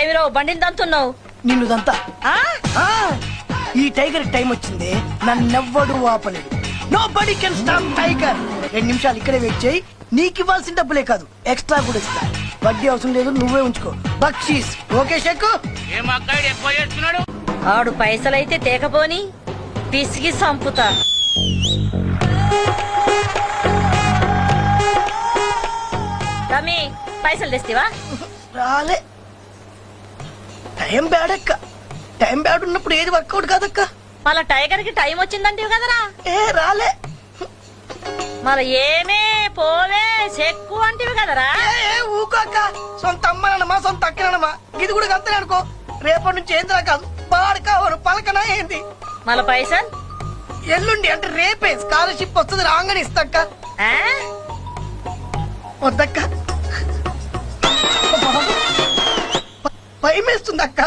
ఏమిరో బండిని దంతున్నావు? నిన్ను దంతా. ఈ టైగర్ టైం వచ్చింది, నన్నెవ్వడు ఆపలేడు. Nobody can stop tiger. 2 నిమిషాలు ఇక్కడే వెయిట్ చేయి, నీకు ఇవ్వాల్సిన డబ్బులే కాదు ఎక్స్ట్రా కూడా ఇస్తా. వడ్డీ అవసరం లేదు, నువ్వే ఉంచుకో. బక్షీస్ ఓకే షెక్కు. ఆడు పైసలైతే తేకపోని పిసిగి సంపుతా. రమి పైసలు తెస్తావా? రాలే. టైం బ్యాడ్ అక్క. టైం బ్యాడ్ ఉన్నప్పుడు ఏది వర్కౌట్ కాదక్క. మళ్ళా టైగర్ కి టైం వచ్చిందంటే కదరా. రాలే. మళ్ళా ఏమే పోవే చెక్కు అంటివి కదరా. ఊకోక్క. సొంత అమ్మనమ్మా సొంత అక్కనమ్మా ఇది కూడా అంతనే అనుకో. రేపటి నుంచి ఏందిరా కాదు, పాడకావరు పలకనా ఏంది. మళ్ళా పైసలు ఎల్లుండి అంటే రేపే స్కాలర్షిప్ వస్తుంది, రాగానే ఇస్తాక్క. వద్దక్క, భయమేస్తుంది అక్క.